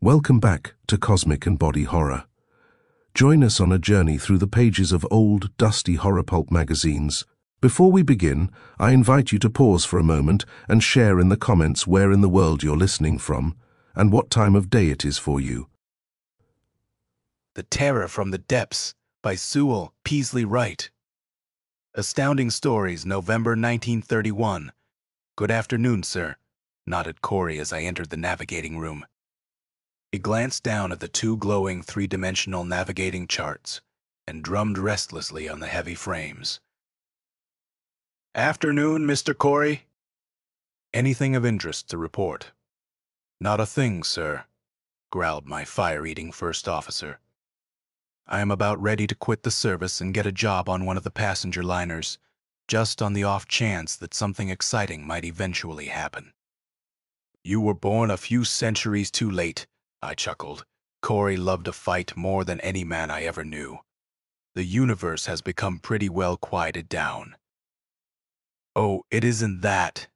Welcome back to Cosmic and Body Horror. Join us on a journey through the pages of old, dusty horror pulp magazines. Before we begin, I invite you to pause for a moment and share in the comments where in the world you're listening from and what time of day it is for you. The Terror from the Depths by Sewell, Peaslee, Wright. Astounding Stories, November 1931. Good afternoon, sir, nodded Corey as I entered the navigating room. He glanced down at the two glowing three-dimensional navigating charts and drummed restlessly on the heavy frames. Afternoon, Mr. Corey. Anything of interest to report? Not a thing, sir, growled my fire-eating first officer. I am about ready to quit the service and get a job on one of the passenger liners, just on the off chance that something exciting might eventually happen. You were born a few centuries too late, I chuckled. Corey loved a fight more than any man I ever knew. The universe has become pretty well quieted down. Oh, it isn't that.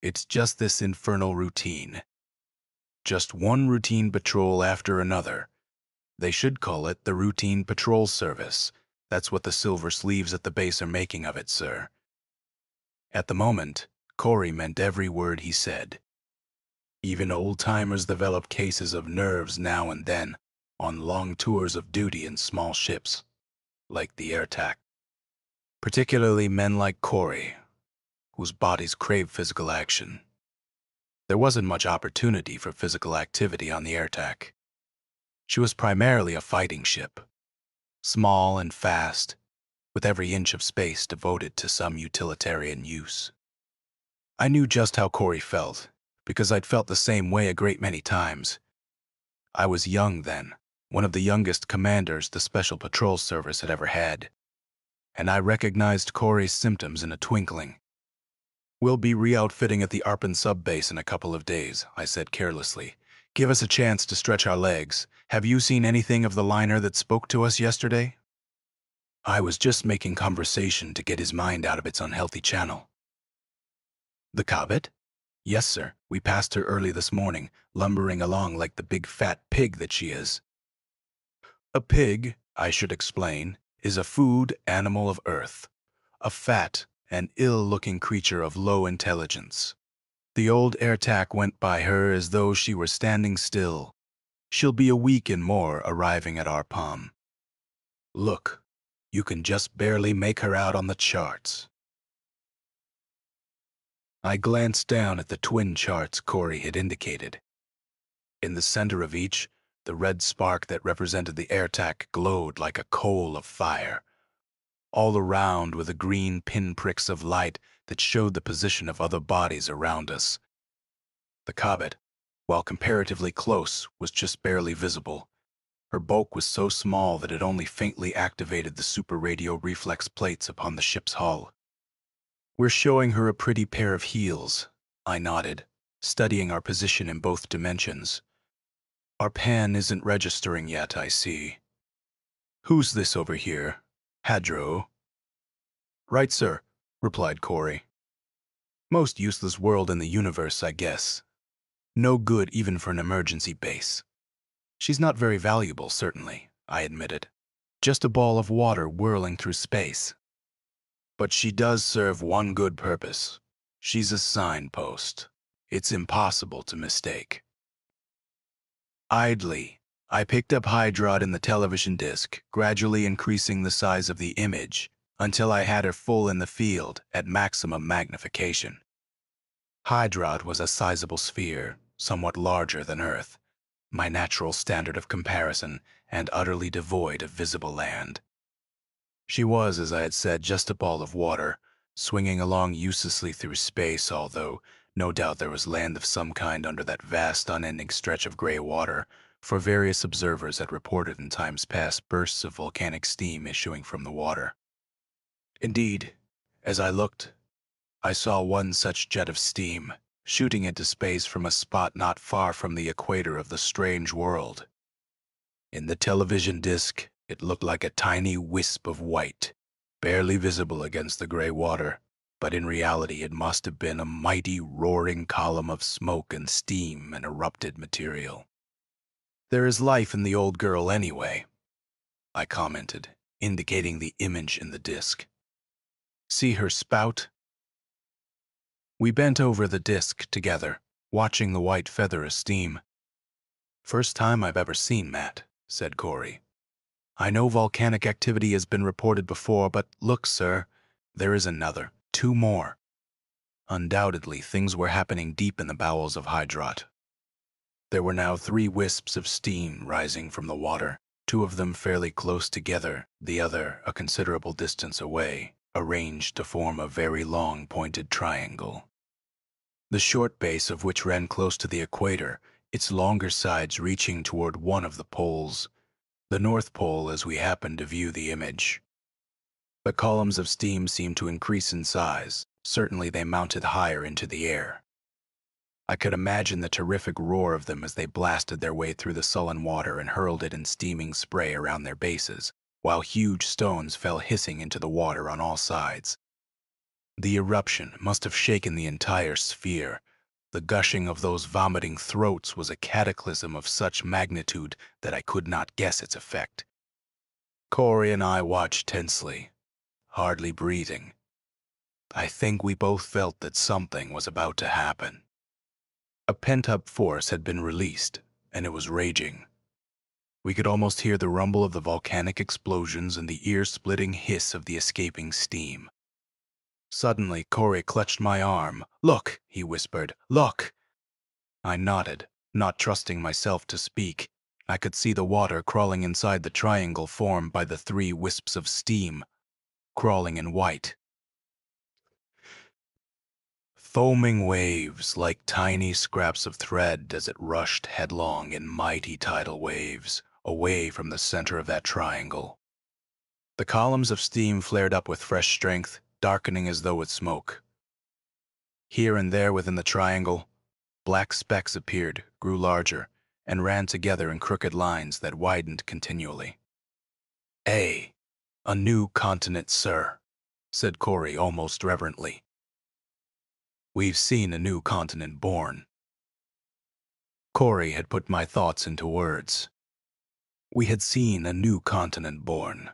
It's just this infernal routine. Just one routine patrol after another. They should call it the Routine Patrol Service. That's what the silver sleeves at the base are making of it, sir. At the moment, Corey meant every word he said. Even old-timers develop cases of nerves now and then on long tours of duty in small ships, like the airtac. Particularly men like Corey, whose bodies crave physical action. There wasn't much opportunity for physical activity on the airtac. She was primarily a fighting ship, small and fast, with every inch of space devoted to some utilitarian use. I knew just how Corey felt, because I'd felt the same way a great many times. I was young then, one of the youngest commanders the Special Patrol Service had ever had, and I recognized Corey's symptoms in a twinkling. We'll be re-outfitting at the Arpin subbase in a couple of days, I said carelessly. Give us a chance to stretch our legs. Have you seen anything of the liner that spoke to us yesterday? I was just making conversation to get his mind out of its unhealthy channel. The Cobbett? Yes, sir. We passed her early this morning, lumbering along like the big fat pig that she is. A pig, I should explain, is a food animal of Earth. A fat and ill-looking creature of low intelligence. The old airtac went by her as though she were standing still. She'll be a week and more arriving at our palm. Look, you can just barely make her out on the charts. I glanced down at the twin charts Corey had indicated. In the center of each, the red spark that represented the airtac glowed like a coal of fire. All around were the green pinpricks of light that showed the position of other bodies around us. The Cobbett, while comparatively close, was just barely visible. Her bulk was so small that it only faintly activated the super radio reflex plates upon the ship's hull. We're showing her a pretty pair of heels, I nodded, studying our position in both dimensions. Our pan isn't registering yet, I see. Who's this over here? Hadro? Right, sir, replied Corey. Most useless world in the universe, I guess. No good even for an emergency base. She's not very valuable, certainly, I admitted. Just a ball of water whirling through space. But she does serve one good purpose. She's a signpost. It's impossible to mistake. Idly, I picked up Hydraught in the television disc, gradually increasing the size of the image until I had her full in the field at maximum magnification. Hydraught was a sizable sphere, somewhat larger than Earth, my natural standard of comparison, and utterly devoid of visible land. She was, as I had said, just a ball of water, swinging along uselessly through space, although no doubt there was land of some kind under that vast, unending stretch of gray water, for various observers had reported in times past bursts of volcanic steam issuing from the water. Indeed, as I looked, I saw one such jet of steam, shooting into space from a spot not far from the equator of the strange world. In the television disc, it looked like a tiny wisp of white, barely visible against the gray water, but in reality it must have been a mighty roaring column of smoke and steam and erupted material. There is life in the old girl anyway, I commented, indicating the image in the disk. See her spout? We bent over the disk together, watching the white feather asteam. First time I've ever seen Matt, said Corey. I know volcanic activity has been reported before, but look, sir, there is another, 2 more. Undoubtedly, things were happening deep in the bowels of Hydrot. There were now 3 wisps of steam rising from the water, 2 of them fairly close together, the other a considerable distance away, arranged to form a very long pointed triangle. The short base of which ran close to the equator, its longer sides reaching toward one of the poles, the North Pole as we happened to view the image. The columns of steam seemed to increase in size. Certainly they mounted higher into the air. I could imagine the terrific roar of them as they blasted their way through the sullen water and hurled it in steaming spray around their bases, while huge stones fell hissing into the water on all sides. The eruption must have shaken the entire sphere. The gushing of those vomiting throats was a cataclysm of such magnitude that I could not guess its effect. Corey and I watched tensely, hardly breathing. I think we both felt that something was about to happen. A pent-up force had been released, and it was raging. We could almost hear the rumble of the volcanic explosions and the ear-splitting hiss of the escaping steam. Suddenly, Corey clutched my arm. "Look," he whispered, "look!" I nodded, not trusting myself to speak. I could see the water crawling inside the triangle formed by the 3 wisps of steam, crawling in white. Foaming waves like tiny scraps of thread as it rushed headlong in mighty tidal waves away from the center of that triangle. The columns of steam flared up with fresh strength, darkening as though with smoke. Here and there within the triangle, black specks appeared, grew larger, and ran together in crooked lines that widened continually. "A new continent, sir," said Corey almost reverently. "We've seen a new continent born." Corey had put my thoughts into words. We had seen a new continent born.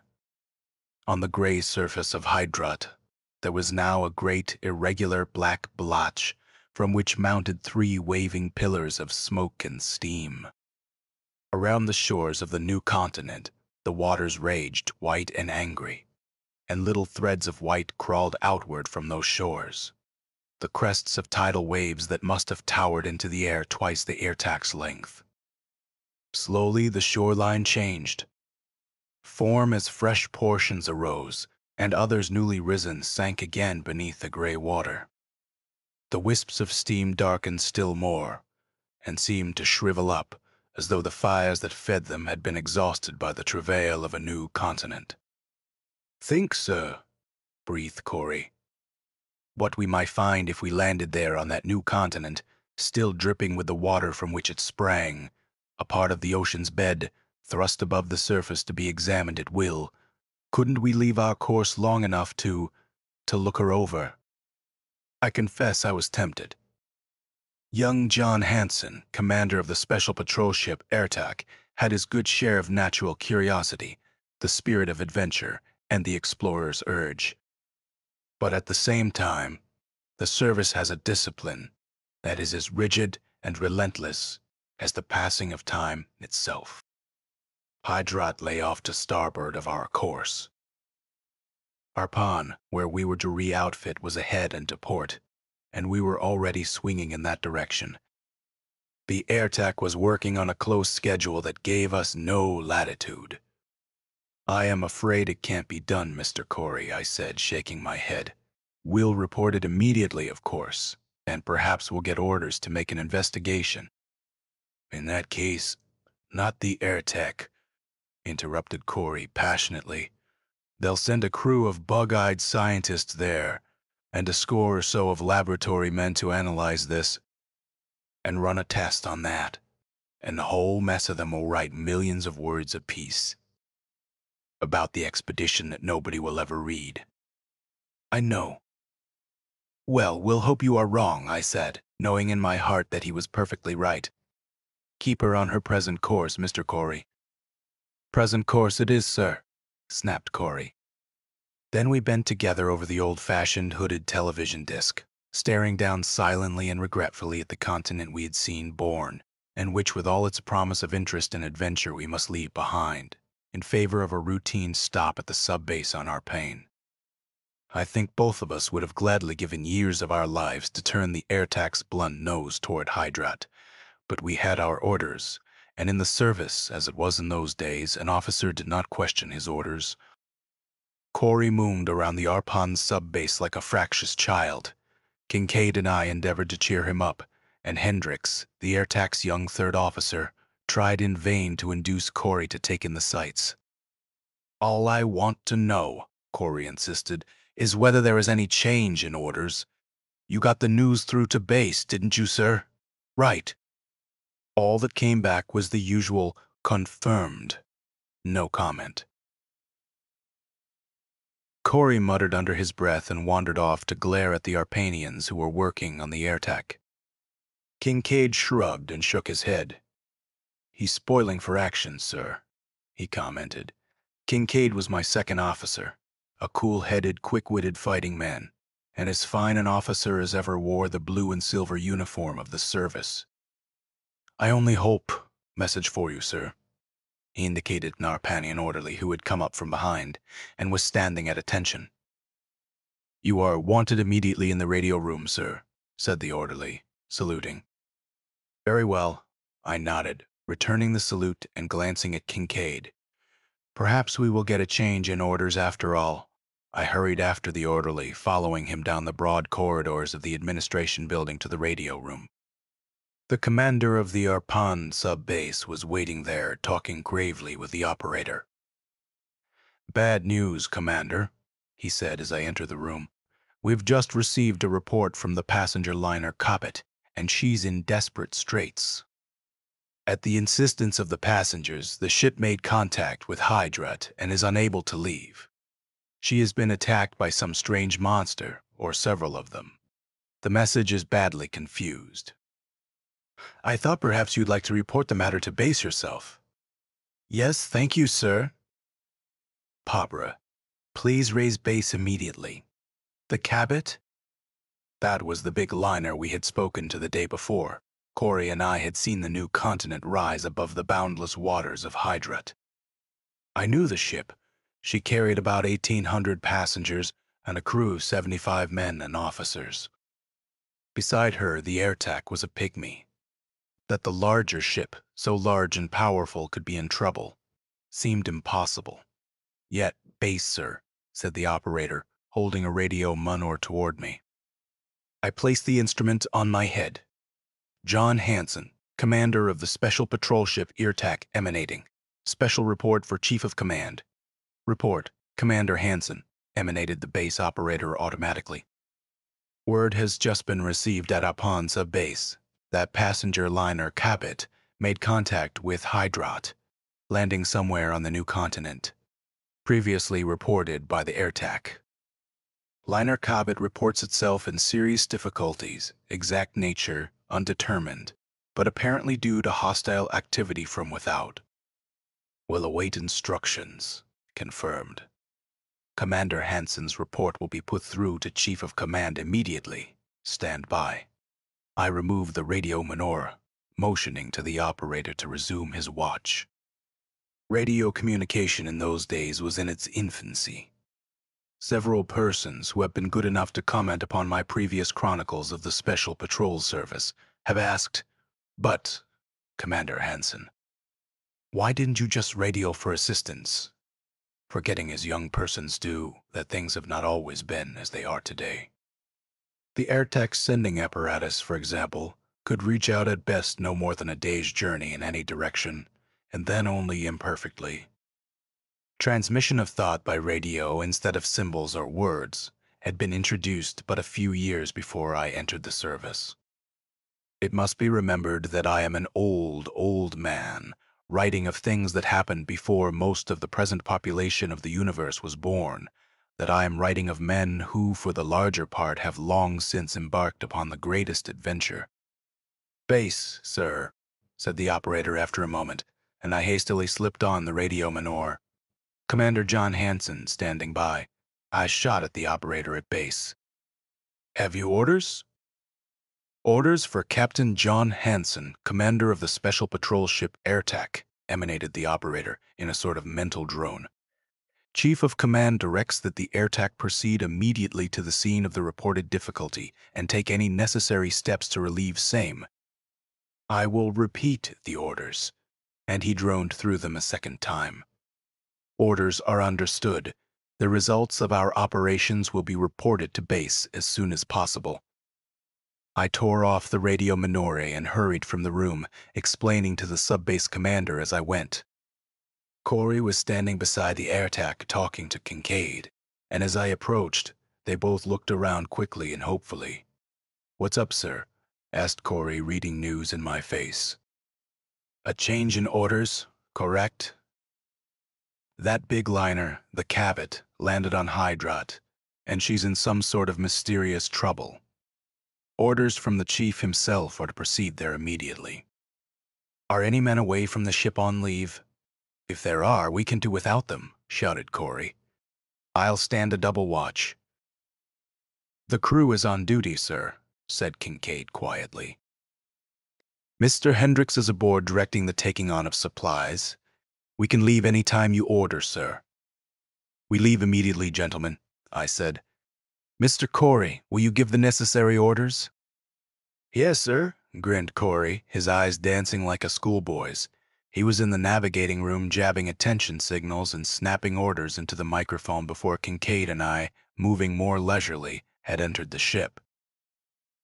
On the gray surface of Hydrot, there was now a great irregular black blotch from which mounted 3 waving pillars of smoke and steam. Around the shores of the new continent, the waters raged white and angry, and little threads of white crawled outward from those shores. The crests of tidal waves that must have towered into the air twice the airtack's length. Slowly the shoreline changed. Form as fresh portions arose, and others newly risen sank again beneath the gray water. The wisps of steam darkened still more, and seemed to shrivel up, as though the fires that fed them had been exhausted by the travail of a new continent. "Think, sir," breathed Corey, "what we might find if we landed there on that new continent, still dripping with the water from which it sprang, a part of the ocean's bed, thrust above the surface to be examined at will. Couldn't we leave our course long enough to look her over?" I confess I was tempted. Young John Hanson, commander of the special patrol ship Airtak, had his good share of natural curiosity, the spirit of adventure, and the explorer's urge. But at the same time, the service has a discipline that is as rigid and relentless as the passing of time itself. Hydrot lay off to starboard of our course. Arpan, where we were to re-outfit, was ahead and to port, and we were already swinging in that direction. The Airtak was working on a close schedule that gave us no latitude. "I am afraid it can't be done, Mr. Corey," I said, shaking my head. "We'll report it immediately, of course, and perhaps we'll get orders to make an investigation." "In that case, not the Airtak," interrupted Corey passionately. "They'll send a crew of bug-eyed scientists there, and a score or so of laboratory men to analyze this, and run a test on that, and the whole mess of them will write millions of words apiece about the expedition that nobody will ever read." "I know." "Well, we'll hope you are wrong," I said, knowing in my heart that he was perfectly right. Keep her on her present course, Mr. Corey." "Present course it is, sir," snapped Corey. Then we bent together over the old-fashioned hooded television disc, staring down silently and regretfully at the continent we had seen born, and which with all its promise of interest and adventure we must leave behind, in favor of a routine stop at the sub-base on our pain. I think both of us would have gladly given years of our lives to turn the air-tack's blunt nose toward Hydrat, but we had our orders, and in the service, as it was in those days, an officer did not question his orders. Corey mooned around the Arpon sub-base like a fractious child. Kincaid and I endeavored to cheer him up, and Hendricks, the air-tack's young third officer, tried in vain to induce Corey to take in the sights. "All I want to know," Corey insisted, "is whether there is any change in orders. You got the news through to base, didn't you, sir?" "Right." All that came back was the usual "confirmed." No comment. Corey muttered under his breath and wandered off to glare at the Arpanians who were working on the airtack. Kincaid shrugged and shook his head. "He's spoiling for action, sir," he commented. Kincaid was my second officer, a cool-headed, quick-witted fighting man, and as fine an officer as ever wore the blue and silver uniform of the service. "I only hope. Message for you, sir." He indicated an Arpanian orderly who had come up from behind and was standing at attention. "You are wanted immediately in the radio room, sir," said the orderly, saluting. "Very well," I nodded, returning the salute and glancing at Kincaid. "Perhaps we will get a change in orders after all." I hurried after the orderly, following him down the broad corridors of the administration building to the radio room. The commander of the Arpan sub-base was waiting there, talking gravely with the operator. "Bad news, Commander," he said as I entered the room. "We've just received a report from the passenger liner Coppet, and she's in desperate straits. At the insistence of the passengers, the ship made contact with Hydrat and is unable to leave. She has been attacked by some strange monster, or several of them. The message is badly confused." "I thought perhaps you'd like to report the matter to base yourself." "Yes, thank you, sir." "Pabra, please raise base immediately." "The Cabot?" That was the big liner we had spoken to the day before. Corey and I had seen the new continent rise above the boundless waters of Hydrat. I knew the ship. She carried about 1,800 passengers and a crew of 75 men and officers. Beside her, the airtack was a pygmy. That the larger ship, so large and powerful, could be in trouble seemed impossible. "Yet, base, sir," said the operator, holding a radio munor toward me. I placed the instrument on my head. "John Hansen, commander of the Special Patrol Ship Eartack emanating. Special report for Chief of Command." "Report, Commander Hansen," emanated the base operator automatically. "Word has just been received at Apan sub-base. That passenger liner Cabot made contact with Hydrat, landing somewhere on the new continent. Previously reported by the airtack. Liner Cabot reports itself in serious difficulties, exact nature undetermined, but apparently due to hostile activity from without. Will await instructions. Confirmed. Commander Hansen's report will be put through to Chief of Command immediately. Stand by." I removed the radio menorah, motioning to the operator to resume his watch. Radio communication in those days was in its infancy. Several persons who have been good enough to comment upon my previous chronicles of the Special Patrol Service have asked, "But, Commander Hansen, why didn't you just radio for assistance?" Forgetting as young persons do that things have not always been as they are today. The airtack sending apparatus, for example, could reach out at best no more than a day's journey in any direction, and then only imperfectly. Transmission of thought by radio instead of symbols or words had been introduced but a few years before I entered the service. It must be remembered that I am an old man, writing of things that happened before most of the present population of the universe was born, that I am writing of men who, for the larger part, have long since embarked upon the greatest adventure. "Base, sir," said the operator after a moment, and I hastily slipped on the radio manor. Commander John Hanson standing by. I shot at the operator at base. Have you orders? Orders for Captain John Hanson, commander of the Special Patrol Ship AirTac, emanated the operator in a sort of mental drone. Chief of Command directs that the AirTac proceed immediately to the scene of the reported difficulty and take any necessary steps to relieve same. I will repeat the orders, and he droned through them a second time. Orders are understood. The results of our operations will be reported to base as soon as possible. I tore off the radio manore and hurried from the room, explaining to the sub-base commander as I went. Corey was standing beside the AirTac talking to Kincaid, and as I approached, they both looked around quickly and hopefully. "What's up, sir?" asked Corey, reading news in my face. "A change in orders, correct?" That big liner, the Cabot, landed on Hydrot, and she's in some sort of mysterious trouble. Orders from the chief himself are to proceed there immediately. "Are any men away from the ship on leave?" "If there are, we can do without them," shouted Corey. "I'll stand a double watch." "The crew is on duty, sir," said Kincaid quietly. "Mr. Hendricks is aboard directing the taking on of supplies. We can leave any time you order, sir." "We leave immediately, gentlemen," I said. "Mr. Corey, will you give the necessary orders?" "Yes, sir," grinned Corey, his eyes dancing like a schoolboy's. He was in the navigating room jabbing attention signals and snapping orders into the microphone before Kincaid and I, moving more leisurely, had entered the ship.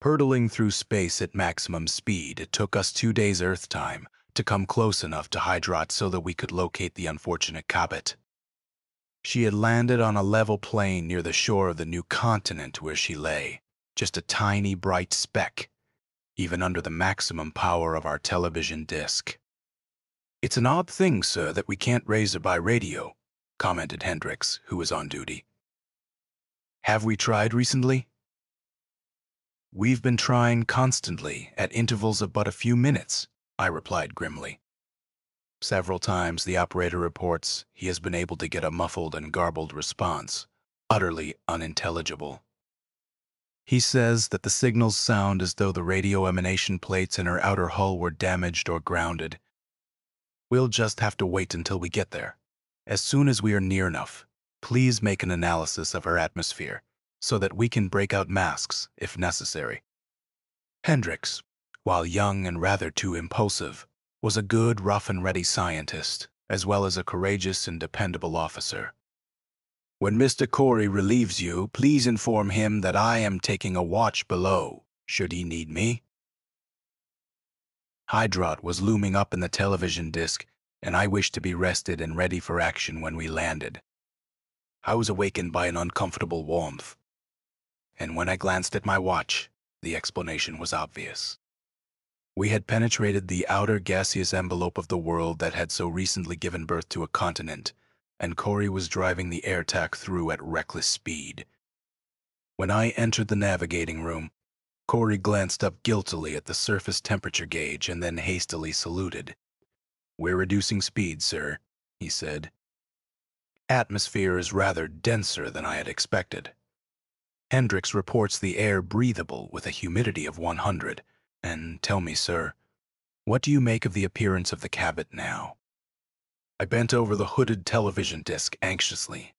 Hurtling through space at maximum speed, it took us 2 days Earth time to come close enough to Hydrot so that we could locate the unfortunate Cabot. She had landed on a level plain near the shore of the new continent where she lay, just a tiny bright speck, even under the maximum power of our television disc. "It's an odd thing, sir, that we can't raise her by radio," commented Hendricks, who was on duty. "Have we tried recently?" "We've been trying constantly, at intervals of but a few minutes," I replied grimly. Several times, the operator reports, he has been able to get a muffled and garbled response, utterly unintelligible. He says that the signals sound as though the radio emanation plates in her outer hull were damaged or grounded. "We'll just have to wait until we get there. As soon as we are near enough, please make an analysis of her atmosphere so that we can break out masks if necessary." Hendricks, while young and rather too impulsive, was a good, rough-and-ready scientist, as well as a courageous and dependable officer. "When Mr. Corey relieves you, please inform him that I am taking a watch below, should he need me." Hydrot was looming up in the television disc, and I wished to be rested and ready for action when we landed. I was awakened by an uncomfortable warmth, and when I glanced at my watch, the explanation was obvious. We had penetrated the outer gaseous envelope of the world that had so recently given birth to a continent, and Corey was driving the AirTac through at reckless speed. When I entered the navigating room, Corey glanced up guiltily at the surface temperature gauge and then hastily saluted. "We're reducing speed, sir," he said. "Atmosphere is rather denser than I had expected. Hendricks reports the air breathable with a humidity of 100. And tell me, sir, what do you make of the appearance of the Cabot now?" I bent over the hooded television disc anxiously.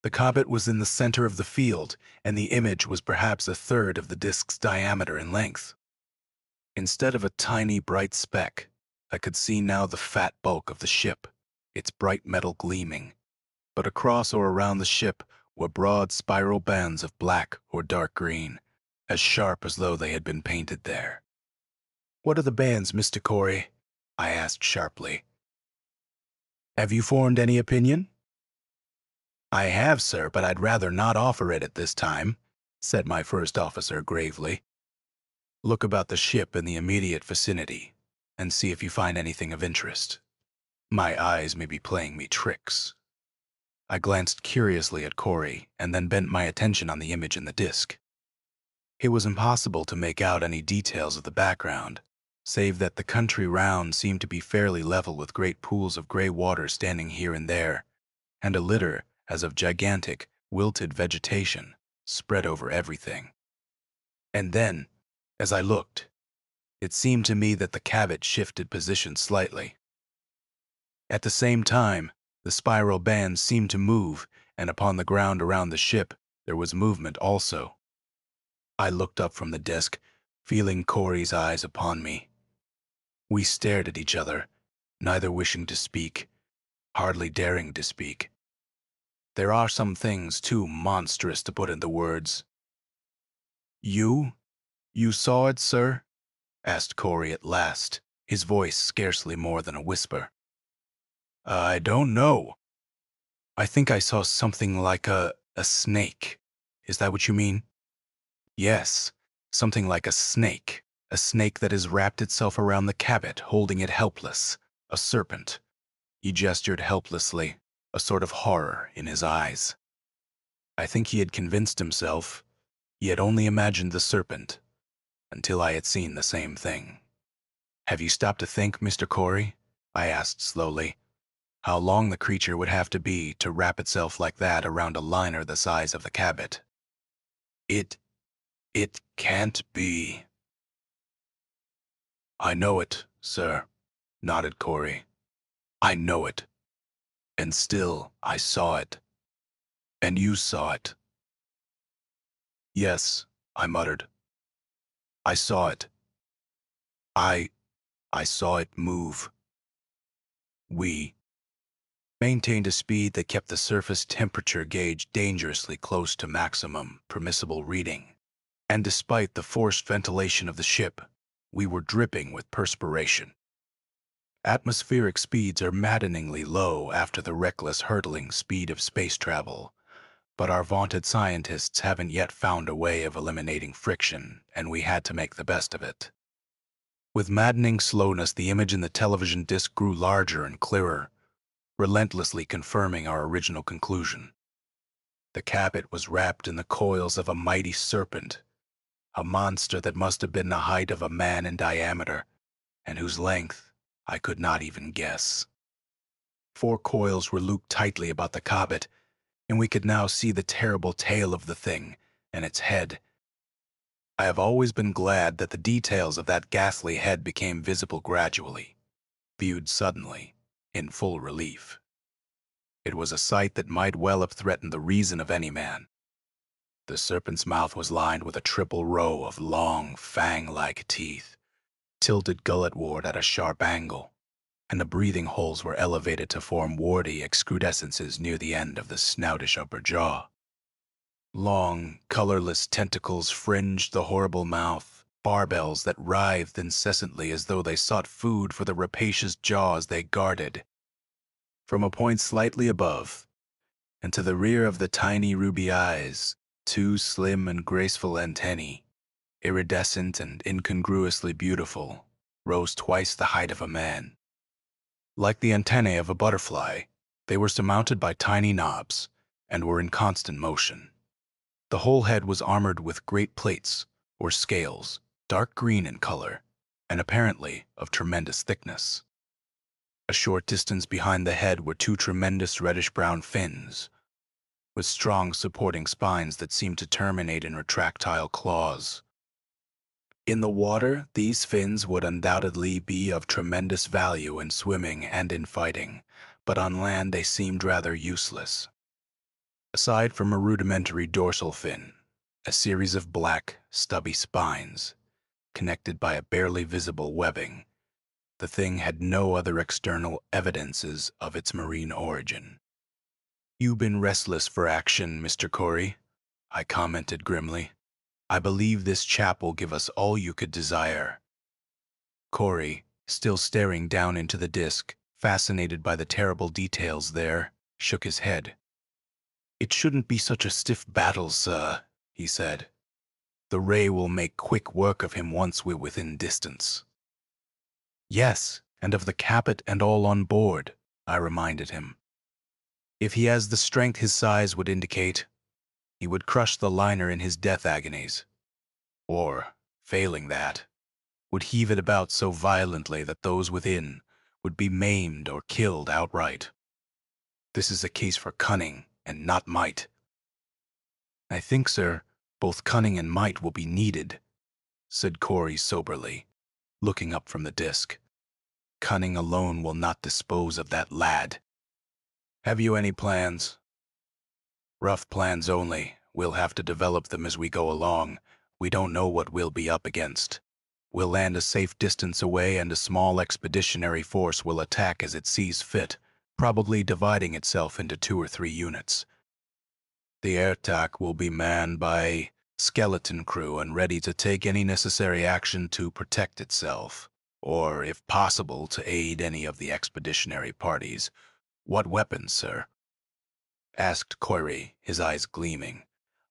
The Cabot was in the center of the field, and the image was perhaps a third of the disc's diameter and length. Instead of a tiny bright speck, I could see now the fat bulk of the ship, its bright metal gleaming. But across or around the ship were broad spiral bands of black or dark green, as sharp as though they had been painted there. "What are the bands, Mr. Corey?" I asked sharply. "Have you formed any opinion?" "I have, sir, but I'd rather not offer it at this time," said my first officer gravely. "Look about the ship in the immediate vicinity, and see if you find anything of interest. My eyes may be playing me tricks." I glanced curiously at Corey, and then bent my attention on the image in the disc. It was impossible to make out any details of the background, save that the country round seemed to be fairly level with great pools of gray water standing here and there, and a litter as of gigantic, wilted vegetation spread over everything. And then, as I looked, it seemed to me that the cabot shifted position slightly. At the same time, the spiral band seemed to move, and upon the ground around the ship there was movement also. I looked up from the desk, feeling Corey's eyes upon me. We stared at each other, neither wishing to speak, hardly daring to speak. There are some things too monstrous to put into words. You saw it, sir?" asked Corey at last, his voice scarcely more than a whisper. "I don't know. I think I saw something like a snake. Is that what you mean?" "Yes, something like a snake that has wrapped itself around the cabot, holding it helpless, a serpent." He gestured helplessly, a sort of horror in his eyes. I think he had convinced himself he had only imagined the serpent until I had seen the same thing. "Have you stopped to think, Mr. Corey?" I asked slowly. "How long the creature would have to be to wrap itself like that around a liner the size of the cabot?" It can't be." "I know it, sir," nodded Corey. "I know it. And still I saw it. And you saw it." "Yes," I muttered. "I saw it. I saw it move." We maintained a speed that kept the surface temperature gauge dangerously close to maximum permissible reading, and despite the forced ventilation of the ship, we were dripping with perspiration. Atmospheric speeds are maddeningly low after the reckless hurtling speed of space travel, but our vaunted scientists haven't yet found a way of eliminating friction, and we had to make the best of it. With maddening slowness, the image in the television disc grew larger and clearer, relentlessly confirming our original conclusion. The cabot was wrapped in the coils of a mighty serpent, a monster that must have been the height of a man in diameter, and whose length I could not even guess. 4 coils were looped tightly about the cabot, and we could now see the terrible tail of the thing and its head. I have always been glad that the details of that ghastly head became visible gradually, viewed suddenly, in full relief. It was a sight that might well have threatened the reason of any man. The serpent's mouth was lined with a triple row of long, fang-like teeth, tilted gulletward at a sharp angle, and the breathing holes were elevated to form warty excrudescences near the end of the snoutish upper jaw. Long, colorless tentacles fringed the horrible mouth, barbels that writhed incessantly as though they sought food for the rapacious jaws they guarded. From a point slightly above, and to the rear of the tiny ruby eyes, 2 slim and graceful antennae, iridescent and incongruously beautiful, rose twice the height of a man. Like the antennae of a butterfly, they were surmounted by tiny knobs and were in constant motion. The whole head was armored with great plates, or scales, dark green in color, and apparently of tremendous thickness. A short distance behind the head were 2 tremendous reddish-brown fins, with strong supporting spines that seemed to terminate in retractile claws. In the water, these fins would undoubtedly be of tremendous value in swimming and in fighting, but on land they seemed rather useless. Aside from a rudimentary dorsal fin, a series of black, stubby spines, connected by a barely visible webbing, the thing had no other external evidences of its marine origin. "You've been restless for action, Mr. Corey," I commented grimly. "I believe this chap will give us all you could desire." Corey, still staring down into the disk, fascinated by the terrible details there, shook his head. "It shouldn't be such a stiff battle, sir," he said. "The ray will make quick work of him once we're within distance." "Yes, and of the cabot and all on board," I reminded him. "If he has the strength his size would indicate, he would crush the liner in his death agonies. Or, failing that, would heave it about so violently that those within would be maimed or killed outright. This is a case for cunning and not might. I think, sir, both cunning and might will be needed, said Corey soberly, looking up from the disk. Cunning alone will not dispose of that lad. Have you any plans? Rough plans only. We'll have to develop them as we go along. We don't know what we'll be up against. We'll land a safe distance away and a small expeditionary force will attack as it sees fit, probably dividing itself into 2 or 3 units. The air attack will be manned by skeleton crew and ready to take any necessary action to protect itself, or, if possible, to aid any of the expeditionary parties. What weapons, sir? Asked Corey, his eyes gleaming.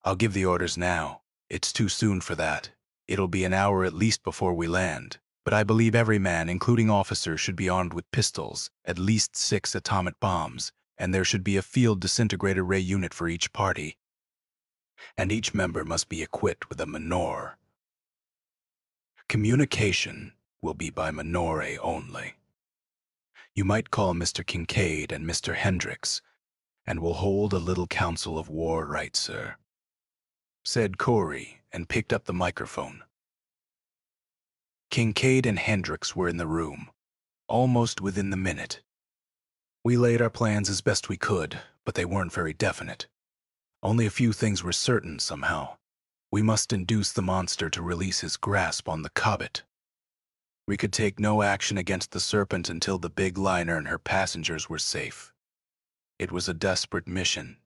I'll give the orders now. It's too soon for that. It'll be an hour at least before we land, but I believe every man, including officers, should be armed with pistols, at least 6 atomic bombs, and there should be a field disintegrator ray unit for each party. And each member must be equipped with a menore. Communication will be by menore only. You might call Mr. Kincaid and Mr. Hendricks, and we'll hold a little council of war, right, sir? Said Corey, and picked up the microphone. Kincaid and Hendricks were in the room, almost within the minute. We laid our plans as best we could, but they weren't very definite. Only a few things were certain somehow. We must induce the monster to release his grasp on the Cobbit. We could take no action against the Serpent until the big liner and her passengers were safe. It was a desperate mission,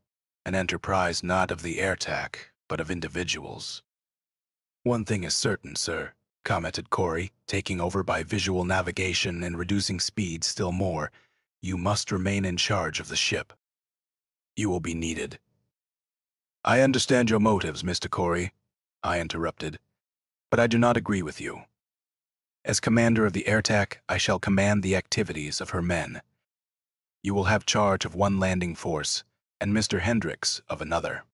an enterprise not of the airtac, but of individuals. One thing is certain, sir, commented Corey, taking over by visual navigation and reducing speed still more. You must remain in charge of the ship. You will be needed. I understand your motives, Mr. Corey, I interrupted, but I do not agree with you. As commander of the airtac, I shall command the activities of her men. You will have charge of one landing force, and Mr. Hendricks of another.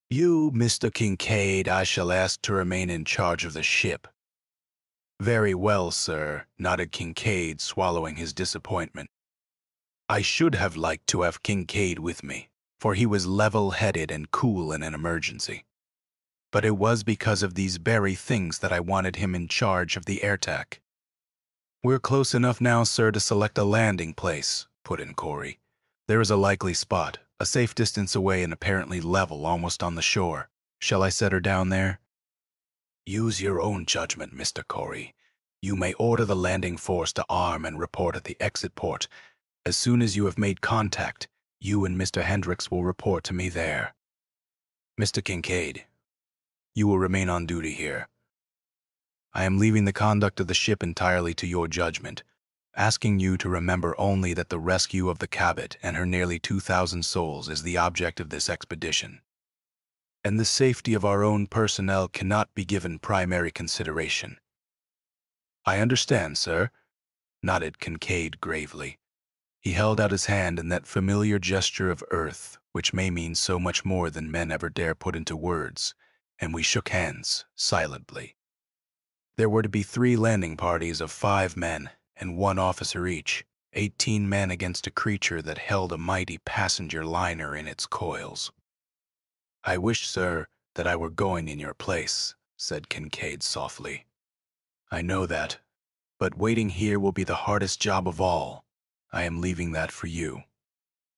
You, Mr. Kincaid, I shall ask to remain in charge of the ship. Very well, sir, nodded Kincaid, swallowing his disappointment. I should have liked to have Kincaid with me, for he was level-headed and cool in an emergency. But it was because of these very things that I wanted him in charge of the airtac. We're close enough now, sir, to select a landing place, put in Corey. There is a likely spot, a safe distance away and apparently level, almost on the shore. Shall I set her down there? Use your own judgment, Mr. Corey. You may order the landing force to arm and report at the exit port. As soon as you have made contact, you and Mr. Hendricks will report to me there. Mr. Kincaid, you will remain on duty here. I am leaving the conduct of the ship entirely to your judgment, asking you to remember only that the rescue of the Cabot and her nearly 2,000 souls is the object of this expedition, and the safety of our own personnel cannot be given primary consideration. I understand, sir, nodded Kincaid gravely. He held out his hand in that familiar gesture of earth, which may mean so much more than men ever dare put into words, and we shook hands, silently. There were to be 3 landing parties of 5 men, and 1 officer each, 18 men against a creature that held a mighty passenger liner in its coils. I wish, sir, that I were going in your place, said Kincaid softly. I know that, but waiting here will be the hardest job of all. I am leaving that for you.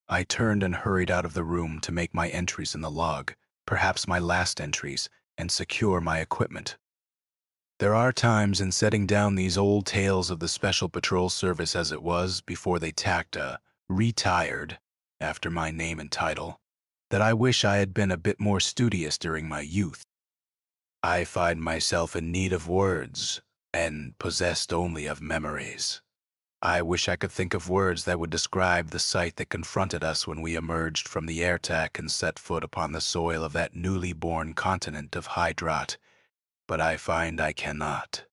I turned and hurried out of the room to make my entries in the log, perhaps my last entries, and secure my equipment. There are times in setting down these old tales of the Special Patrol Service as it was before they tacked a retired after my name and title, that I wish I had been a bit more studious during my youth. I find myself in need of words and possessed only of memories. I wish I could think of words that would describe the sight that confronted us when we emerged from the airtac and set foot upon the soil of that newly born continent of Hydrat, but I find I cannot.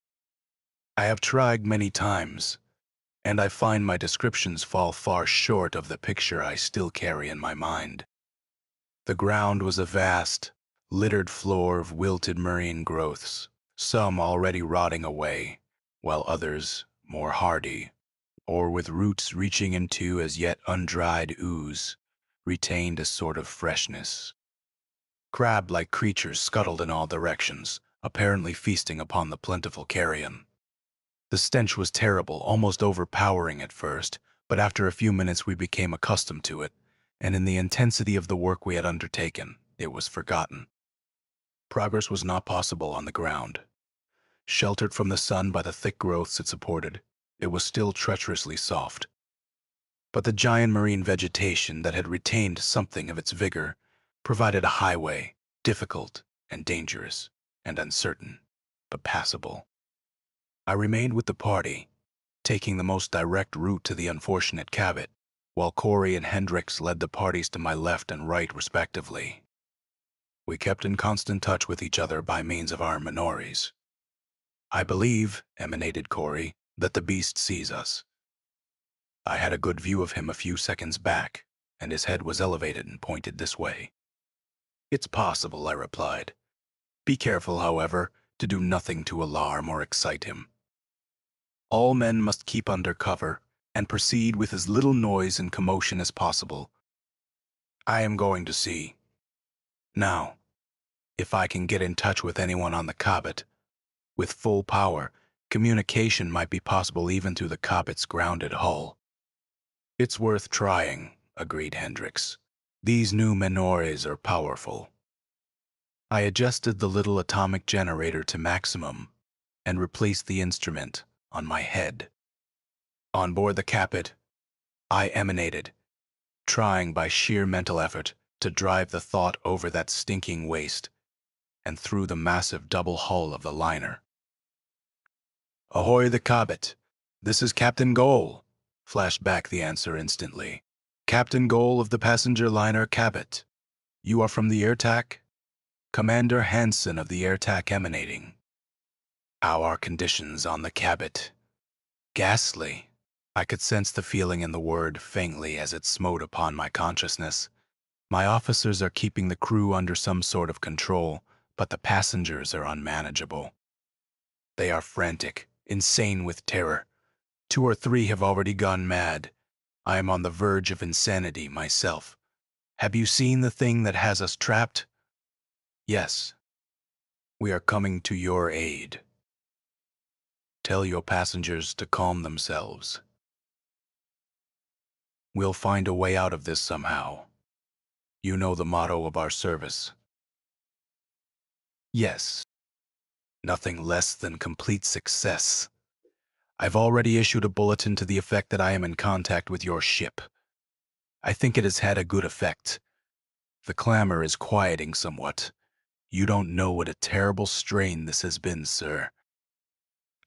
I have tried many times, and I find my descriptions fall far short of the picture I still carry in my mind. The ground was a vast, littered floor of wilted marine growths, some already rotting away, while others, more hardy, or with roots reaching into as yet undried ooze, retained a sort of freshness. Crab-like creatures scuttled in all directions, apparently feasting upon the plentiful carrion. The stench was terrible, almost overpowering at first, but after a few minutes we became accustomed to it, and in the intensity of the work we had undertaken, it was forgotten. Progress was not possible on the ground. Sheltered from the sun by the thick growths it supported, it was still treacherously soft. But the giant marine vegetation that had retained something of its vigor provided a highway, difficult and dangerous and uncertain, but passable. I remained with the party, taking the most direct route to the unfortunate Cabot, while Corey and Hendricks led the parties to my left and right respectively. We kept in constant touch with each other by means of our menores. "I believe," emanated Corey, "that the beast sees us." I had a good view of him a few seconds back, and his head was elevated and pointed this way. "It's possible," I replied. "Be careful, however, to do nothing to alarm or excite him. All men must keep under cover and proceed with as little noise and commotion as possible. I am going to see. Now, if I can get in touch with anyone on the Cabot, with full power, communication might be possible even through the Cabot's grounded hull." "It's worth trying," agreed Hendricks. "These new menores are powerful." I adjusted the little atomic generator to maximum and replaced the instrument on my head. On board the Cabot, I emanated, trying by sheer mental effort to drive the thought over that stinking waste and through the massive double hull of the liner. "Ahoy the Cabot! This is Captain Goal," flashed back the answer instantly. "Captain Goal of the passenger liner Cabot. You are from the air-tac?" "Commander Hansen of the air-tac emanating." "How are conditions on the Cabot?" "Ghastly." I could sense the feeling in the word faintly as it smote upon my consciousness. My officers are keeping the crew under some sort of control, but the passengers are unmanageable. They are frantic, insane with terror. 2 or 3 have already gone mad. I am on the verge of insanity myself. Have you seen the thing that has us trapped? Yes. We are coming to your aid. Tell your passengers to calm themselves. We'll find a way out of this somehow. You know the motto of our service. Yes. Nothing less than complete success. I've already issued a bulletin to the effect that I am in contact with your ship. I think it has had a good effect. The clamor is quieting somewhat. You don't know what a terrible strain this has been, sir.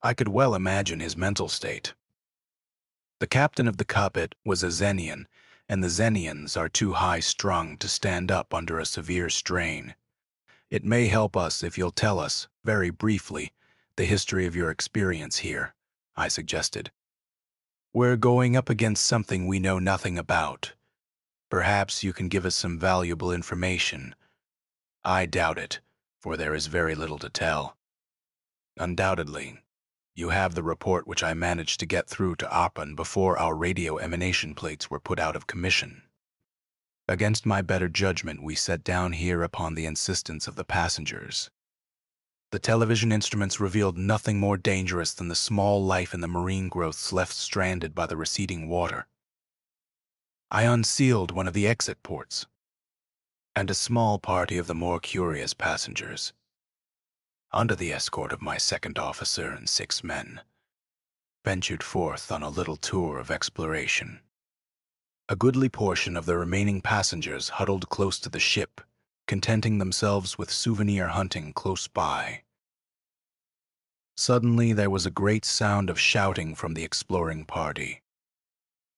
I could well imagine his mental state. The captain of the Cabot was a Zenian, and the Zenians are too high-strung to stand up under a severe strain. It may help us if you'll tell us, very briefly, the history of your experience here, I suggested. We're going up against something we know nothing about. Perhaps you can give us some valuable information. I doubt it, for there is very little to tell. Undoubtedly, you have the report which I managed to get through to Apan before our radio emanation plates were put out of commission. Against my better judgment, we set down here upon the insistence of the passengers. The television instruments revealed nothing more dangerous than the small life in the marine growths left stranded by the receding water. I unsealed one of the exit ports, and a small party of the more curious passengers, under the escort of my second officer and 6 men, ventured forth on a little tour of exploration. A goodly portion of the remaining passengers huddled close to the ship, contenting themselves with souvenir hunting close by. Suddenly there was a great sound of shouting from the exploring party.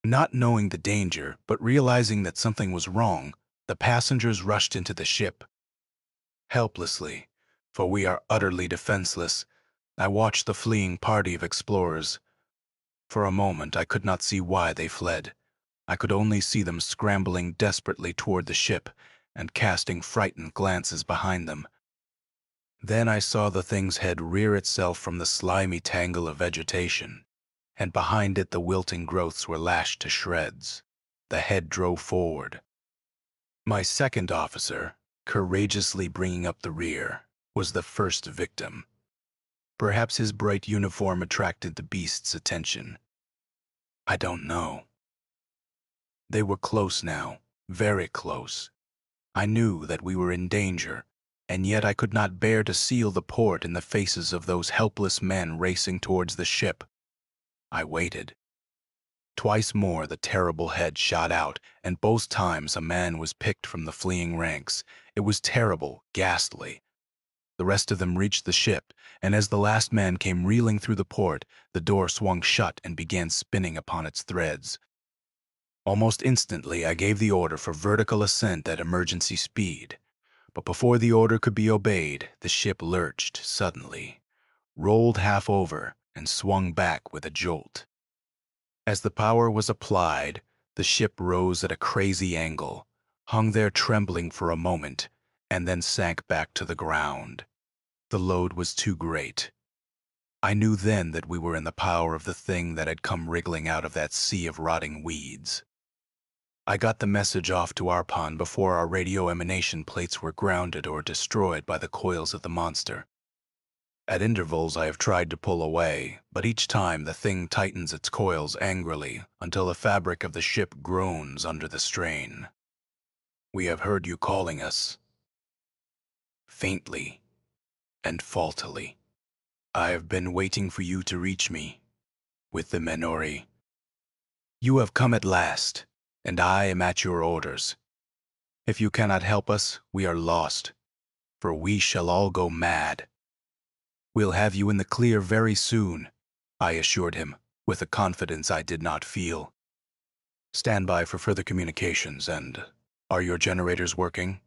Not knowing the danger, but realizing that something was wrong, the passengers rushed into the ship. Helplessly, for we are utterly defenseless, I watched the fleeing party of explorers. For a moment I could not see why they fled. I could only see them scrambling desperately toward the ship and casting frightened glances behind them. Then I saw the thing's head rear itself from the slimy tangle of vegetation, and behind it the wilting growths were lashed to shreds. The head drove forward. My second officer, courageously bringing up the rear, was the first victim. Perhaps his bright uniform attracted the beast's attention. I don't know. They were close now, very close. I knew that we were in danger, and yet I could not bear to seal the port in the faces of those helpless men racing towards the ship. I waited. Twice more the terrible head shot out, and both times a man was picked from the fleeing ranks. It was terrible, ghastly. The rest of them reached the ship, and as the last man came reeling through the port, the door swung shut and began spinning upon its threads. Almost instantly, I gave the order for vertical ascent at emergency speed. But before the order could be obeyed, the ship lurched suddenly, rolled half over, and swung back with a jolt. As the power was applied, the ship rose at a crazy angle, hung there trembling for a moment, and then sank back to the ground. The load was too great. I knew then that we were in the power of the thing that had come wriggling out of that sea of rotting weeds. I got the message off to Arpon before our radio emanation plates were grounded or destroyed by the coils of the monster. At intervals I have tried to pull away, but each time the thing tightens its coils angrily until the fabric of the ship groans under the strain. "We have heard you calling us." Faintly and faultily. "I have been waiting for you to reach me." With the Menori. "You have come at last, and I am at your orders. If you cannot help us, we are lost, for we shall all go mad." "We'll have you in the clear very soon," I assured him, with a confidence I did not feel. "Stand by for further communications, and are your generators working?"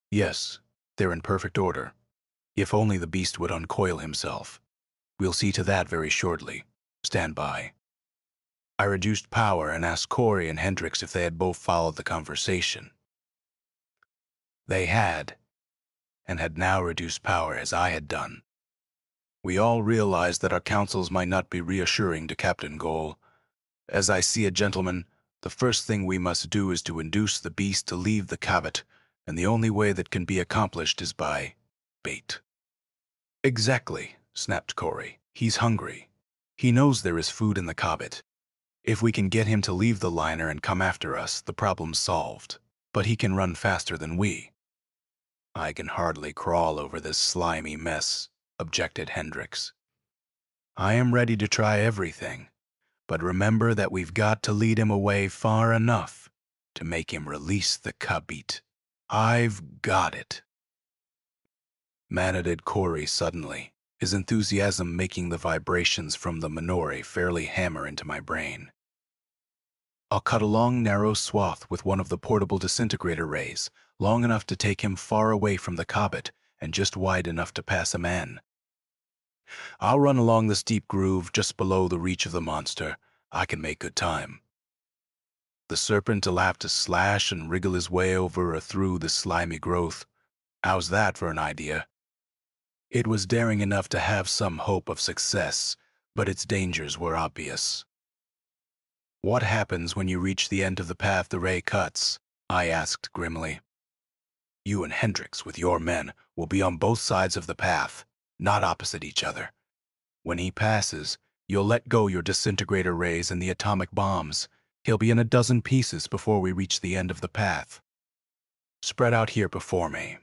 "Yes, they're in perfect order. If only the beast would uncoil himself. We'll see to that very shortly. Stand by." I reduced power and asked Corey and Hendricks if they had both followed the conversation. They had, and had now reduced power as I had done. We all realized that our counsels might not be reassuring to Captain Goal. "As I see it, gentlemen, the first thing we must do is to induce the beast to leave the cavit, and the only way that can be accomplished is by bait." "Exactly," snapped Corey. "He's hungry. He knows there is food in the cavit. If we can get him to leave the liner and come after us, the problem's solved. But he can run faster than we." "I can hardly crawl over this slimy mess," objected Hendricks. "I am ready to try everything, but remember that we've got to lead him away far enough to make him release the kabit. I've got it." Manaded Corey suddenly, his enthusiasm making the vibrations from the Menori fairly hammer into my brain. "I'll cut a long, narrow swath with one of the portable disintegrator rays, long enough to take him far away from the kabit and just wide enough to pass a man. I'll run along the steep groove just below the reach of the monster. I can make good time. The serpent will have to slash and wriggle his way over or through the slimy growth. How's that for an idea?" It was daring enough to have some hope of success, but its dangers were obvious. "What happens when you reach the end of the path the ray cuts?" I asked grimly. "You and Hendricks, with your men, will be on both sides of the path, not opposite each other. When he passes, you'll let go your disintegrator rays and the atomic bombs. He'll be in a dozen pieces before we reach the end of the path. Spread out here before me."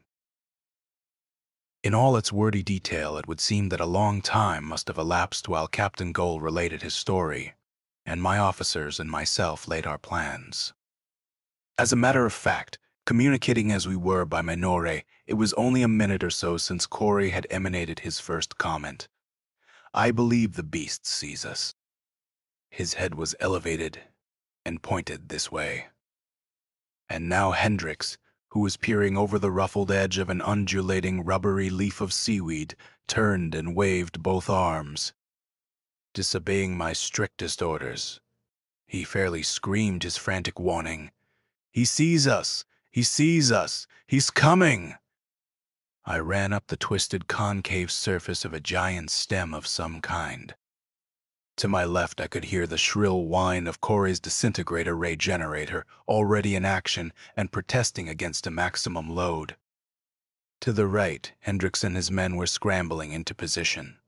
In all its wordy detail, it would seem that a long time must have elapsed while Captain Goal related his story, and my officers and myself laid our plans. As a matter of fact, communicating as we were by Menore, it was only a minute or so since Corey had emanated his first comment. "I believe the beast sees us." His head was elevated and pointed this way. And now Hendricks, who was peering over the ruffled edge of an undulating, rubbery leaf of seaweed, turned and waved both arms. Disobeying my strictest orders, he fairly screamed his frantic warning. "He sees us! He sees us! He's coming!" I ran up the twisted concave surface of a giant stem of some kind. To my left, I could hear the shrill whine of Corey's disintegrator ray generator, already in action and protesting against a maximum load. To the right, Hendricks and his men were scrambling into position.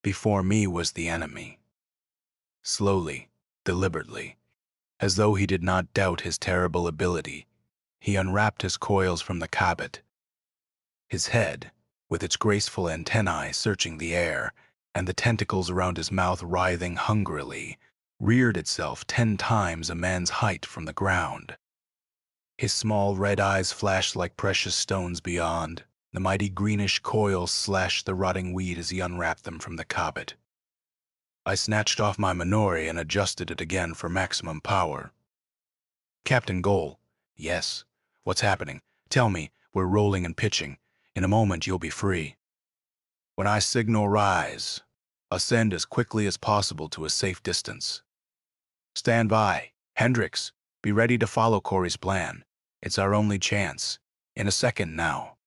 Before me was the enemy. Slowly, deliberately, as though he did not doubt his terrible ability, he unwrapped his coils from the cabot. His head, with its graceful antennae searching the air, and the tentacles around his mouth writhing hungrily, reared itself 10 times a man's height from the ground. His small red eyes flashed like precious stones beyond. The mighty greenish coils slashed the rotting weed as he unwrapped them from the cabot. I snatched off my Minori and adjusted it again for maximum power. Captain Goal. Yes. What's happening? Tell me. We're rolling and pitching. In a moment you'll be free. When I signal rise, ascend as quickly as possible to a safe distance. Stand by. Hendricks, be ready to follow Corey's plan. It's our only chance. In a second now.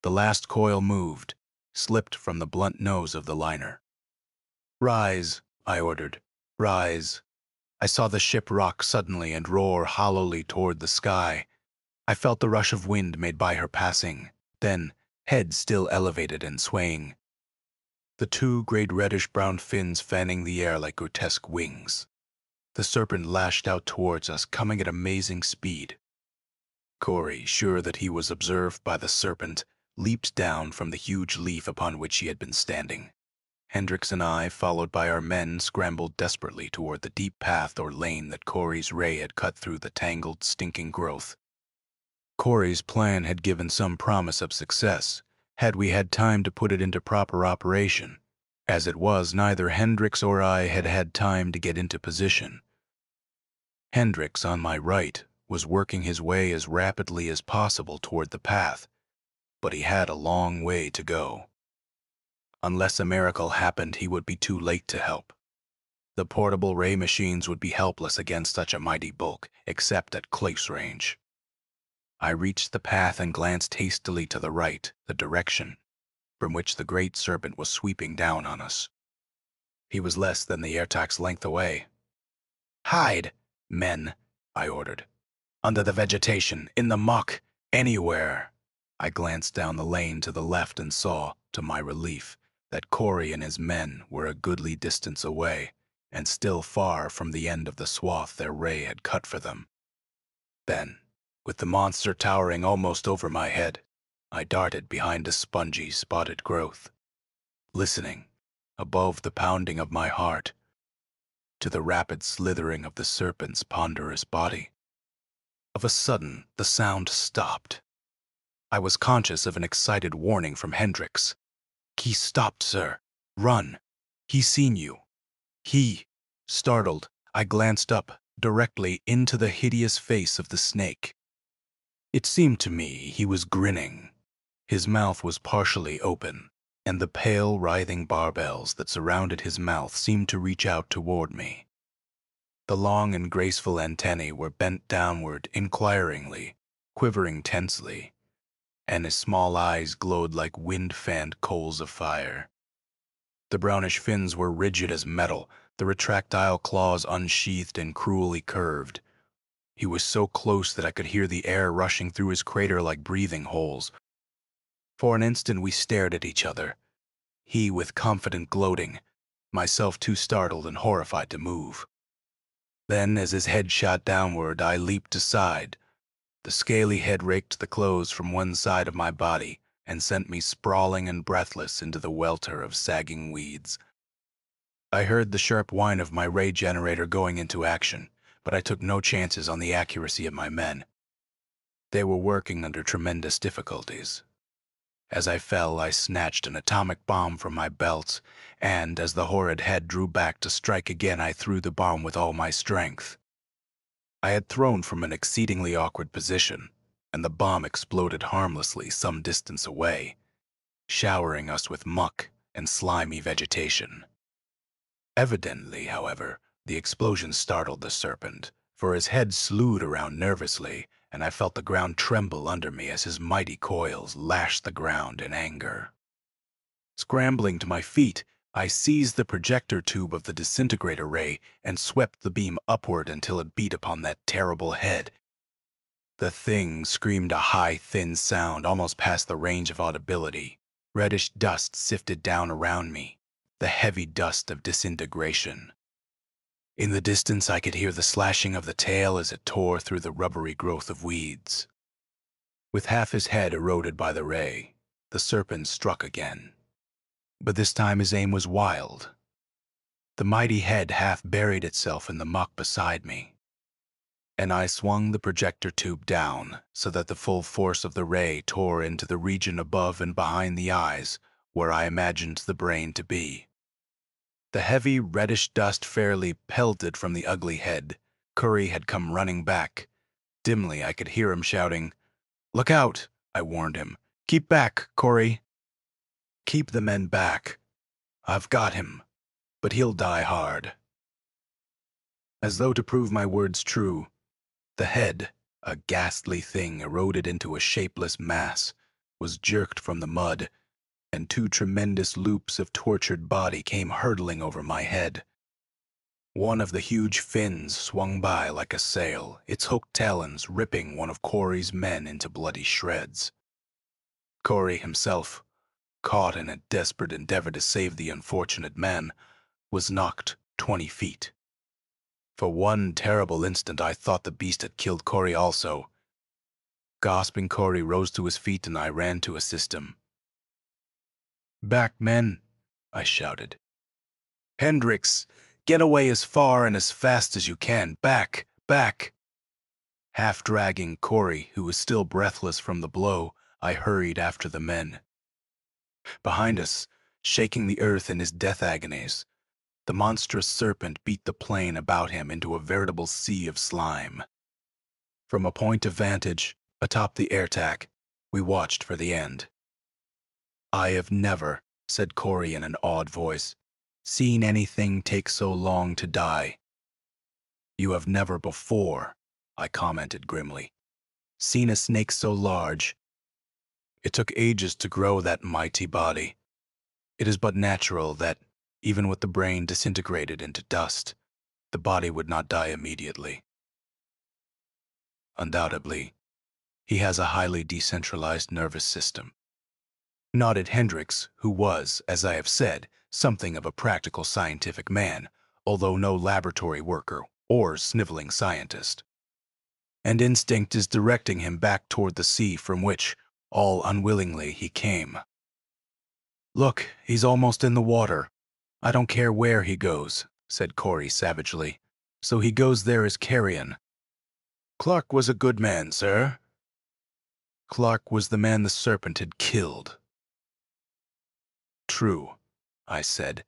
The last coil moved, slipped from the blunt nose of the liner. Rise, I ordered. Rise. I saw the ship rock suddenly and roar hollowly toward the sky. I felt the rush of wind made by her passing, then, head still elevated and swaying. The 2 great reddish-brown fins fanning the air like grotesque wings. The serpent lashed out towards us, coming at amazing speed. Corey, sure that he was observed by the serpent, leaped down from the huge leaf upon which he had been standing. Hendricks and I, followed by our men, scrambled desperately toward the deep path or lane that Corey's ray had cut through the tangled, stinking growth. Corey's plan had given some promise of success, had we had time to put it into proper operation. As it was, neither Hendricks or I had had time to get into position. Hendricks, on my right, was working his way as rapidly as possible toward the path, but he had a long way to go. Unless a miracle happened, he would be too late to help. The portable ray machines would be helpless against such a mighty bulk, except at close range. I reached the path and glanced hastily to the right, the direction from which the great serpent was sweeping down on us. He was less than the airtack's length away. Hide, men, I ordered. Under the vegetation, in the muck, anywhere. I glanced down the lane to the left and saw, to my relief, that Corey and his men were a goodly distance away, and still far from the end of the swath their ray had cut for them. Then, with the monster towering almost over my head, I darted behind a spongy, spotted growth, listening, above the pounding of my heart, to the rapid slithering of the serpent's ponderous body. Of a sudden, the sound stopped. I was conscious of an excited warning from Hendricks. He stopped, sir. Run. He's seen you. Startled, I glanced up, directly into the hideous face of the snake. It seemed to me he was grinning. His mouth was partially open, and the pale, writhing barbels that surrounded his mouth seemed to reach out toward me. The long and graceful antennae were bent downward inquiringly, quivering tensely, and his small eyes glowed like wind-fanned coals of fire. The brownish fins were rigid as metal, the retractile claws unsheathed and cruelly curved. He was so close that I could hear the air rushing through his crater like breathing holes. For an instant we stared at each other, he with confident gloating, myself too startled and horrified to move. Then, as his head shot downward, I leaped aside. The scaly head raked the clothes from one side of my body and sent me sprawling and breathless into the welter of sagging weeds. I heard the sharp whine of my ray generator going into action, but I took no chances on the accuracy of my men. They were working under tremendous difficulties. As I fell, I snatched an atomic bomb from my belt, and as the horrid head drew back to strike again, I threw the bomb with all my strength. I had thrown from an exceedingly awkward position, and the bomb exploded harmlessly some distance away, showering us with muck and slimy vegetation. Evidently, however, the explosion startled the serpent, for his head slewed around nervously, and I felt the ground tremble under me as his mighty coils lashed the ground in anger. Scrambling to my feet, I seized the projector tube of the disintegrator ray and swept the beam upward until it beat upon that terrible head. The thing screamed a high, thin sound almost past the range of audibility. Reddish dust sifted down around me, the heavy dust of disintegration. In the distance, I could hear the slashing of the tail as it tore through the rubbery growth of weeds. With half his head eroded by the ray, the serpent struck again. But this time his aim was wild. The mighty head half buried itself in the muck beside me, and I swung the projector tube down so that the full force of the ray tore into the region above and behind the eyes, where I imagined the brain to be. The heavy, reddish dust fairly pelted from the ugly head. Curry had come running back. Dimly, I could hear him shouting, "Look out," I warned him. "Keep back, Corey." "Keep the men back. I've got him, but he'll die hard." As though to prove my words true, the head, a ghastly thing eroded into a shapeless mass, was jerked from the mud, and two tremendous loops of tortured body came hurtling over my head. One of the huge fins swung by like a sail, its hooked talons ripping one of Corey's men into bloody shreds. Corey himself, caught in a desperate endeavor to save the unfortunate man, was knocked 20 feet. For one terrible instant, I thought the beast had killed Corey also. Gasping, Corey rose to his feet and I ran to assist him. "Back, men," I shouted. "Hendricks, get away as far and as fast as you can. Back, back." Half dragging Corey, who was still breathless from the blow, I hurried after the men. Behind us, shaking the earth in his death agonies, the monstrous serpent beat the plain about him into a veritable sea of slime. From a point of vantage, atop the air tack, we watched for the end. "I have never," said Corey in an awed voice, "seen anything take so long to die." "You have never before," I commented grimly, "seen a snake so large. It took ages to grow that mighty body. It is but natural that, even with the brain disintegrated into dust, the body would not die immediately. Undoubtedly, he has a highly decentralized nervous system," nodded Hendricks, who was, as I have said, something of a practical scientific man, although no laboratory worker or sniveling scientist. "And instinct is directing him back toward the sea from which, all unwillingly, he came. Look, he's almost in the water. I don't care where he goes," said Corey savagely. "So he goes there as carrion." "Clark was a good man, sir." "Clark was the man the serpent had killed." "True," I said,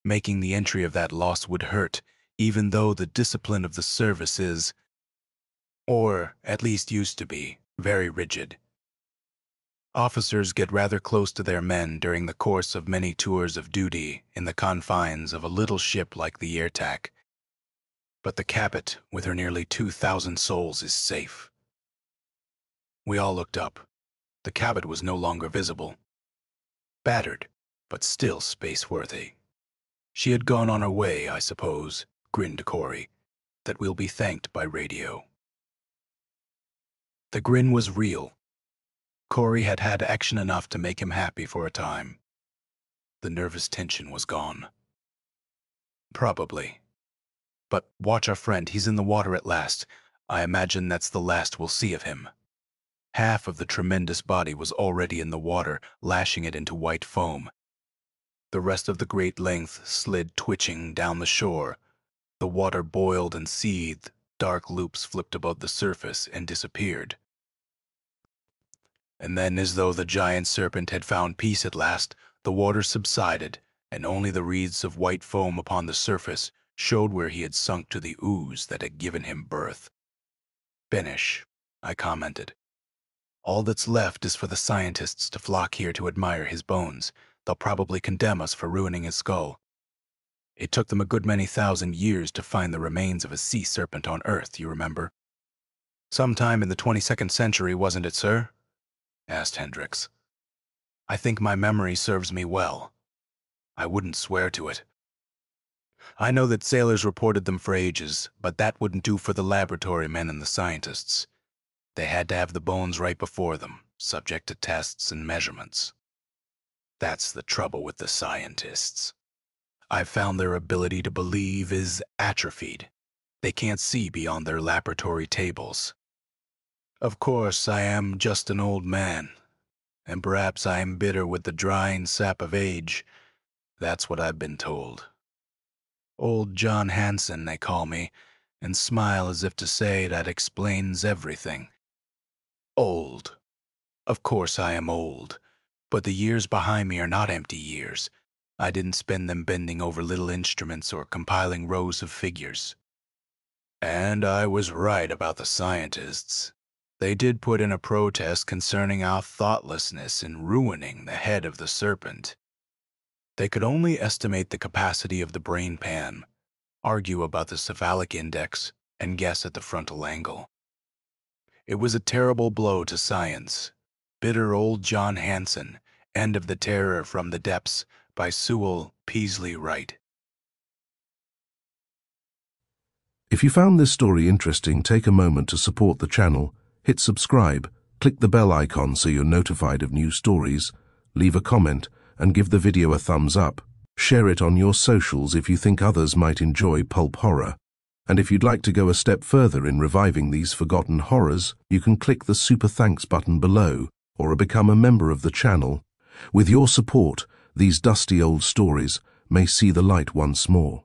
"making the entry of that loss would hurt, even though the discipline of the service is, or at least used to be, very rigid. Officers get rather close to their men during the course of many tours of duty in the confines of a little ship like the Airtac. But the Cabot, with her nearly 2,000 souls, is safe." We all looked up. The Cabot was no longer visible. Battered, but still space-worthy. "She had gone on her way, I suppose," grinned Corey. "That we'll be thanked by radio." The grin was real. Corey had had action enough to make him happy for a time. The nervous tension was gone. "Probably. But watch our friend, he's in the water at last. I imagine that's the last we'll see of him." Half of the tremendous body was already in the water, lashing it into white foam. The rest of the great length slid twitching down the shore. The water boiled and seethed, dark loops flipped above the surface and disappeared. And then, as though the giant serpent had found peace at last, the water subsided, and only the wreaths of white foam upon the surface showed where he had sunk to the ooze that had given him birth. "Finish," I commented. "All that's left is for the scientists to flock here to admire his bones. They'll probably condemn us for ruining his skull. It took them a good many thousand years to find the remains of a sea serpent on Earth, you remember. Sometime in the 22nd century, wasn't it, sir? Asked Hendricks. I think my memory serves me well. I wouldn't swear to it. I know that sailors reported them for ages, but that wouldn't do for the laboratory men and the scientists. They had to have the bones right before them, subject to tests and measurements. That's the trouble with the scientists. I've found their ability to believe is atrophied. They can't see beyond their laboratory tables. Of course, I am just an old man, and perhaps I am bitter with the drying sap of age. That's what I've been told. Old John Hanson, they call me, and smile as if to say that explains everything. Old. Of course I am old, but the years behind me are not empty years. I didn't spend them bending over little instruments or compiling rows of figures. And I was right about the scientists. They did put in a protest concerning our thoughtlessness in ruining the head of the serpent. They could only estimate the capacity of the brain pan, argue about the cephalic index, and guess at the frontal angle. It was a terrible blow to science. Bitter old John Hanson, End of the Terror from the Depths, by Sewell, Peaslee, Wright. If you found this story interesting, take a moment to support the channel, hit subscribe, click the bell icon so you're notified of new stories, leave a comment, and give the video a thumbs up. Share it on your socials if you think others might enjoy pulp horror. And if you'd like to go a step further in reviving these forgotten horrors, you can click the super thanks button below or become a member of the channel. With your support, these dusty old stories may see the light once more.